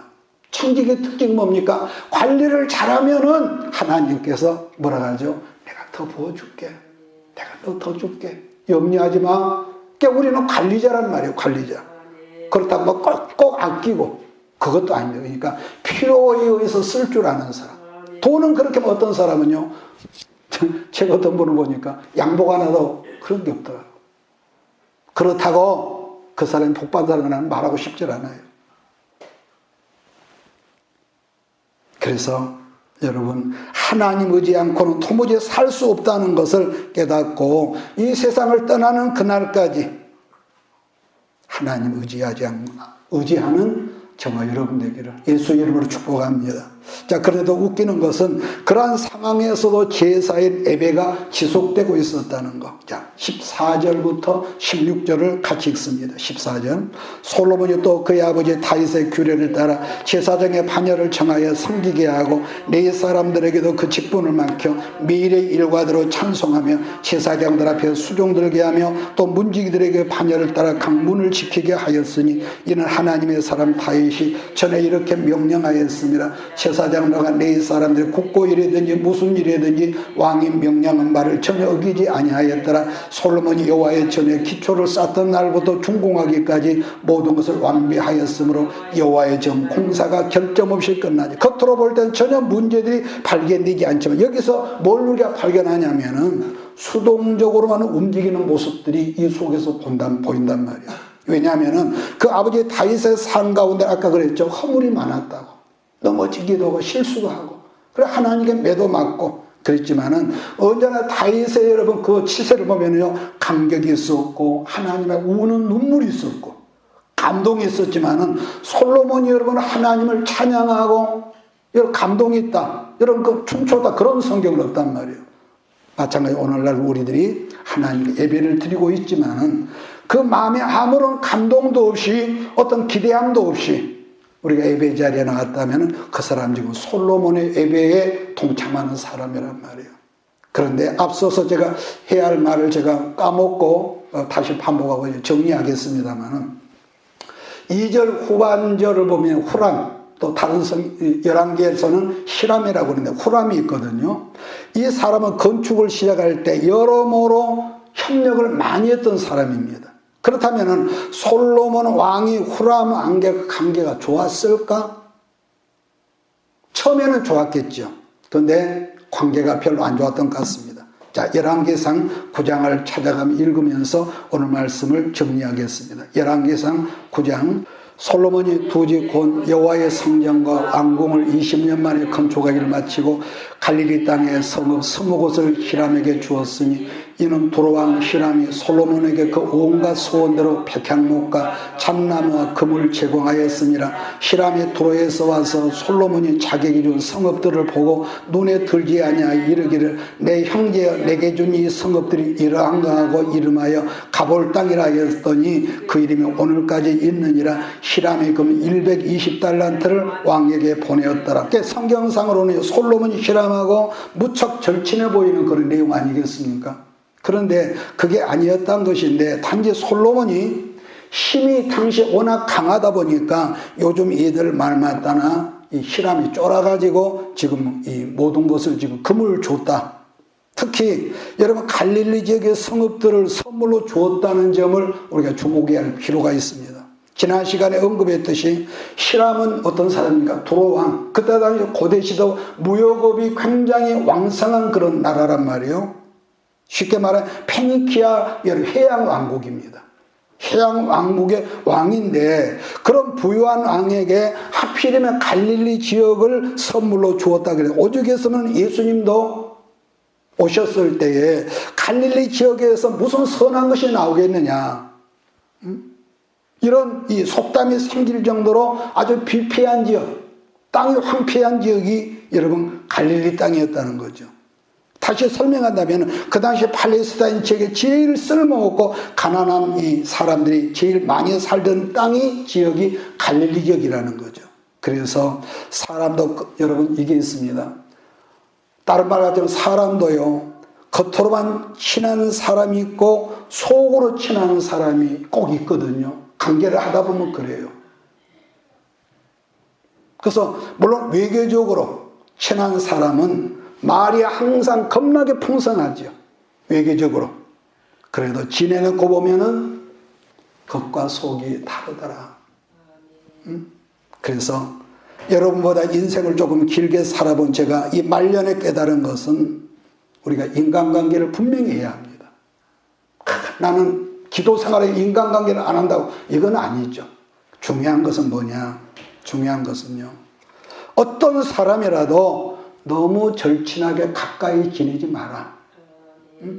청직의 특징이 뭡니까? 관리를 잘하면은 하나님께서 뭐라 하죠? 내가 더 부어줄게. 내가 더 줄게. 염려하지 마. 그러니까 우리는 관리자란 말이에요. 관리자. 그렇다고 뭐 꼭 아끼고 그것도 아닙니다. 그러니까 필요에 의해서 쓸 줄 아는 사람. 돈은 그렇게 어떤 사람은요. 제가 어떤 분을 보니까 양복 하나도 그런 게 없더라고요. 그렇다고 그 사람이 복 받은 사람은 말하고 싶지 않아요. 그래서 여러분 하나님 의지 않고는 도무지 살 수 없다는 것을 깨닫고 이 세상을 떠나는 그날까지 하나님 의지하는 저와 여러분 되기를 예수 이름으로 축복합니다. 자, 그래도 웃기는 것은 그러한 상황에서도 제사의 예배가 지속되고 있었다는 것. 자, 14절부터 16절을 같이 읽습니다. 14절. 솔로몬이 또 그의 아버지 다윗의 규례를 따라 제사장의 반열을 정하여 섬기게 하고 네 사람들에게도 그 직분을 맡겨 매일의 일과대로 찬송하며 제사장들 앞에 수종 들게 하며 또 문지기들에게 반열을 따라 강문을 지키게 하였으니 이는 하나님의 사람 다윗이 전에 이렇게 명령하였습니다. 제사장들과 네 사람들이 국고 일이든지 무슨 일이든지 왕이 명령한 말을 전혀 어기지 아니하였더라. 솔로몬이 여호와의 전에 기초를 쌓던 날부터 준공하기까지 모든 것을 완비하였으므로 여호와의 전 공사가 결점 없이 끝나지. 겉으로 볼 때는 전혀 문제들이 발견되지 않지만 여기서 뭘 우리가 발견하냐면은 수동적으로만 움직이는 모습들이 이 속에서 보인단 말이야. 왜냐하면은 그 아버지 다윗의 삶 가운데 아까 그랬죠. 허물이 많았다고. 넘어지기도 하고 실수도 하고. 그래 하나님께 매도 맞고 그랬지만은 언제나 다윗의 여러분 그 치세를 보면요. 감격이 있었고 하나님의 우는 눈물이 있었고 감동이 있었지만은 솔로몬이 여러분 하나님을 찬양하고 여러분 감동이 있다. 여러분 그 춤추다 그런 성경은 없단 말이에요. 마찬가지 오늘날 우리들이 하나님께 예배를 드리고 있지만은 그 마음에 아무런 감동도 없이 어떤 기대함도 없이 우리가 예배 자리에 나갔다면 그 사람 지금 솔로몬의 예배에 동참하는 사람이란 말이에요. 그런데 앞서서 제가 해야 할 말을 제가 까먹고 다시 반복하고 정리하겠습니다만은 2절 후반절을 보면 후람 또 다른 열왕기에서는 히람이라고 그러는데 후람이 있거든요. 이 사람은 건축을 시작할 때 여러모로 협력을 많이 했던 사람입니다. 그렇다면 솔로몬 왕이 후람 관계가 좋았을까? 처음에는 좋았겠죠. 그런데 관계가 별로 안 좋았던 것 같습니다. 자, 열왕기상 9장을 찾아가며 읽으면서 오늘 말씀을 정리하겠습니다. 열왕기상 9장 솔로몬이 두 집 곧 여호와의 성전과 왕궁을 20년 만에 건축하기를 마치고 갈릴리 땅의 성읍 20곳을 히람에게 주었으니 이는 두로왕 히람이 솔로몬에게 그 온갖 소원대로 백향목과 참나무와 금을 제공하였습니다. 히람이 두로에서 와서 솔로몬이 자기에게 준 성읍들을 보고 눈에 들지 아니하여 이르기를 내 형제여 내게 준 이 성읍들이 이러한가 하고 이름하여 가볼 땅이라 하였더니 그 이름이 오늘까지 있느니라. 히람이 금 120달란트를 왕에게 보내었더라. 성경상으로는 솔로몬이 히람하고 무척 절친해 보이는 그런 내용 아니겠습니까? 그런데 그게 아니었던 것인데 단지 솔로몬이 힘이 당시 워낙 강하다 보니까 요즘 얘들 말만 따나 이 히람이 쫄아가지고 지금 이 모든 것을 지금 금을 줬다. 특히 여러분 갈릴리 지역의 성읍들을 선물로 주었다는 점을 우리가 주목해야 할 필요가 있습니다. 지난 시간에 언급했듯이 히람은 어떤 사람입니까? 두로왕. 그때 당시 고대 시대 무역업이 굉장히 왕성한 그런 나라란 말이에요. 쉽게 말해 페니키아 해양 왕국입니다. 해양 왕국의 왕인데 그런 부유한 왕에게 하필이면 갈릴리 지역을 선물로 주었다 그래요. 오죽했으면 예수님도 오셨을 때에 갈릴리 지역에서 무슨 선한 것이 나오겠느냐. 이런 이 속담이 생길 정도로 아주 비폐한 지역, 땅이 황폐한 지역이 여러분 갈릴리 땅이었다는 거죠. 다시 설명한다면 그 당시 팔레스타인 지역에 제일 쓸모없고 가난한 이 사람들이 제일 많이 살던 땅이 지역이 갈릴리 지역이라는 거죠. 그래서 사람도 여러분 이게 있습니다. 다른 말 같으면 사람도요, 겉으로만 친한 사람이 있고 속으로 친한 사람이 꼭 있거든요. 관계를 하다 보면 그래요. 그래서 물론 외교적으로 친한 사람은 말이 항상 겁나게 풍성하죠. 외교적으로. 그래도 지내놓고 보면은 겉과 속이 다르더라. 그래서 여러분보다 인생을 조금 길게 살아본 제가 이 말년에 깨달은 것은 우리가 인간관계를 분명히 해야 합니다. 나는 기도 생활에 인간관계를 안 한다고 이건 아니죠. 중요한 것은 뭐냐? 중요한 것은요, 어떤 사람이라도 너무 절친하게 가까이 지내지 마라.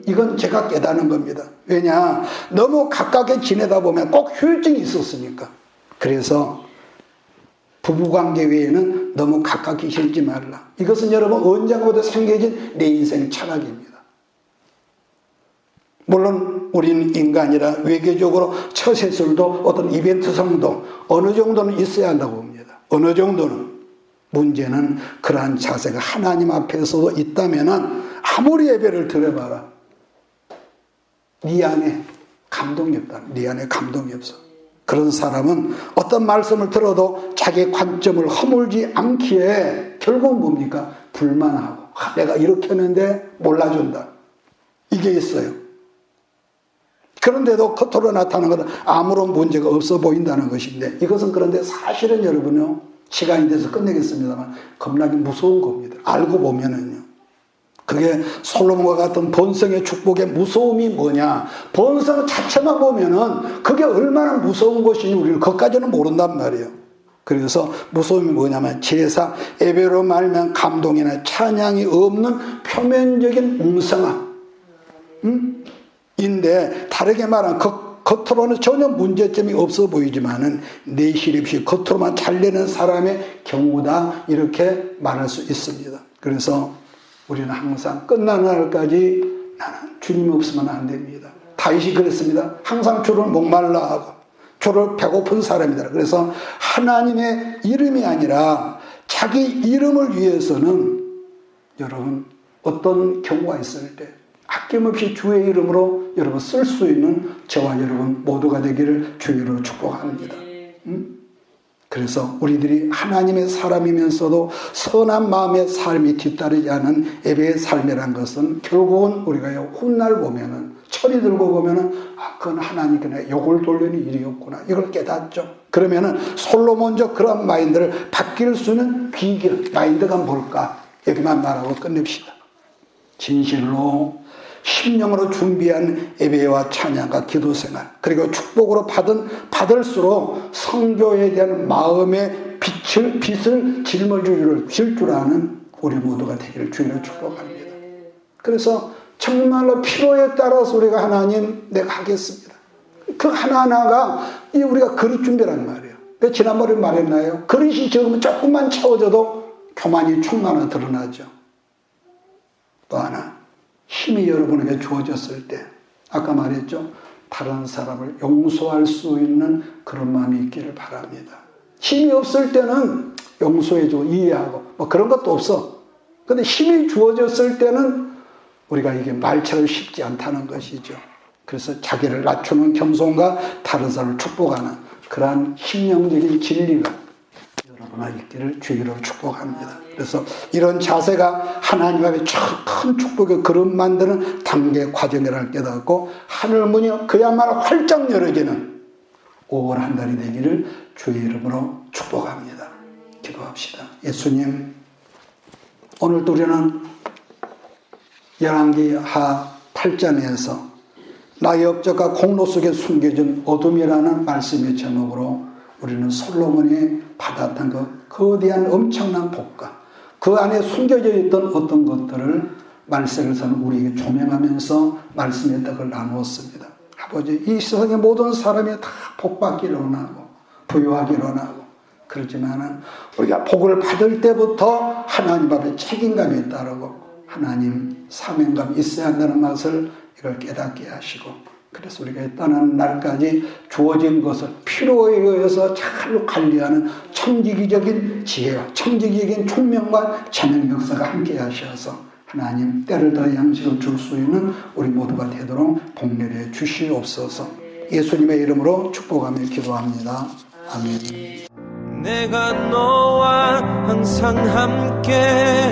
이건 제가 깨닫는 겁니다. 왜냐? 너무 가깝게 지내다 보면 꼭 후유증이 있었으니까. 그래서 부부관계 외에는 너무 가깝게 지내지 말라. 이것은 여러분 언젠가부터 생겨진 내 인생 철학입니다. 물론 우리는 인간이라 외교적으로 처세술도 어떤 이벤트성도 어느 정도는 있어야 한다고 봅니다. 어느 정도는. 문제는 그러한 자세가 하나님 앞에서도 있다면 아무리 예배를 드려봐라. 네 안에 감동이 없다. 네 안에 감동이 없어. 그런 사람은 어떤 말씀을 들어도 자기 관점을 허물지 않기에 결국은 뭡니까? 불만하고 내가 이렇게 했는데 몰라준다. 이게 있어요. 그런데도 겉으로 나타나는 것은 아무런 문제가 없어 보인다는 것인데 이것은 그런데 사실은 여러분요, 시간이 돼서 끝내겠습니다만 겁나게 무서운 겁니다. 알고 보면은요. 그게 솔로몬과 같은 본성의 축복의 무서움이 뭐냐. 본성 자체만 보면은 그게 얼마나 무서운 것인지 우리는 그것까지는 모른단 말이에요. 그래서 무서움이 뭐냐면 제사, 예배로 말면 감동이나 찬양이 없는 표면적인 웅성함. 인데 다르게 말하면 겉으로는 전혀 문제점이 없어 보이지만은 내실 없이 겉으로만 잘 내는 사람의 경우다. 이렇게 말할 수 있습니다. 그래서 우리는 항상 끝나는 날까지 나는 주님 없으면 안 됩니다. 다윗이 그랬습니다. 항상 주를 목말라 하고 주를 배고픈 사람이다. 그래서 하나님의 이름이 아니라 자기 이름을 위해서는 여러분 어떤 경우가 있을 때 아낌없이 주의 이름으로 여러분 쓸 수 있는 저와 여러분 모두가 되기를 주의로 축복합니다. 그래서 우리들이 하나님의 사람이면서도 선한 마음의 삶이 뒤따르지 않은 예배의 삶이란 것은 결국은 우리가 훗날 보면은 철이 들고 보면은 그건 하나님께 욕을 돌리는 일이었구나. 이걸 깨닫죠. 그러면은 솔로몬적 그런 마인드를 바뀔 수 있는 비결, 마인드가 뭘까? 여기만 말하고 끝냅시다. 진실로 심령으로 준비한 예배와 찬양과 기도 생활, 그리고 축복으로 받을수록 성교에 대한 마음의 빛을 짊어질 줄 아는 우리 모두가 되기를 주님으로 축복합니다. 그래서 정말로 필요에 따라서 우리가 하나님 내가 하겠습니다. 그 하나하나가 우리가 그릇 준비란 말이에요. 지난번에 말했나요? 그릇이 적으면 조금만 채워져도 교만이 충만하게 드러나죠. 또 하나, 힘이 여러분에게 주어졌을 때 아까 말했죠. 다른 사람을 용서할 수 있는 그런 마음이 있기를 바랍니다. 힘이 없을 때는 용서해주고 이해하고 뭐 그런 것도 없어. 그런데 힘이 주어졌을 때는 우리가 이게 말처럼 쉽지 않다는 것이죠. 그래서 자기를 낮추는 겸손과 다른 사람을 축복하는 그러한 심령적인 진리가 여러분과 있기를 주의로 축복합니다. 그래서 이런 자세가 하나님 앞에 큰 축복의 그릇 만드는 단계 과정이라는 깨닫고 하늘 문이 그야말로 활짝 열어지는 5월 한 달이 되기를 주의 이름으로 축복합니다. 기도합시다. 예수님, 오늘도 우리는 열왕기 하 8장에서 나의 업적과 공로 속에 숨겨진 어둠이라는 말씀의 제목으로 우리는 솔로몬이 받았던 그 거대한 엄청난 복과 그 안에 숨겨져 있던 어떤 것들을 말씀에서는 우리에게 조명하면서 말씀의 떡을 나누었습니다. 아버지, 이 세상의 모든 사람이 다 복받기를 원하고 부유하기를 원하고 그렇지만은 우리가 복을 받을 때부터 하나님 앞에 책임감이 따르고 하나님 사명감이 있어야 한다는 것을 이걸 깨닫게 하시고 그래서 우리가 떠나는 날까지 주어진 것을 필요에 의해서 잘 관리하는 청지기적인 지혜와 청지기적인 총명과 자명 역사가 함께 하셔서 하나님 때를 더 양식을 줄 수 있는 우리 모두가 되도록 복렬해 주시옵소서. 예수님의 이름으로 축복하며 기도합니다. 아멘. 내가 너와 항상 함께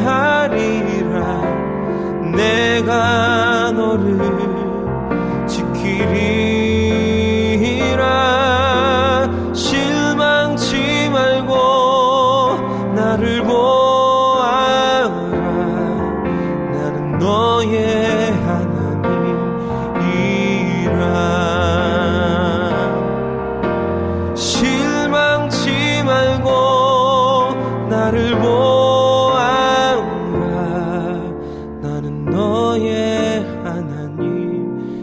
하리라. 내가 너를 지키리라. 실망치 말고 나를 보아라. 나는 너의 하나님이라. 실망치 말고 나를 보아라. 나는 너의 하나님이라.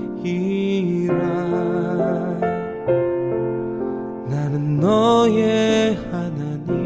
나는 너의 하나님.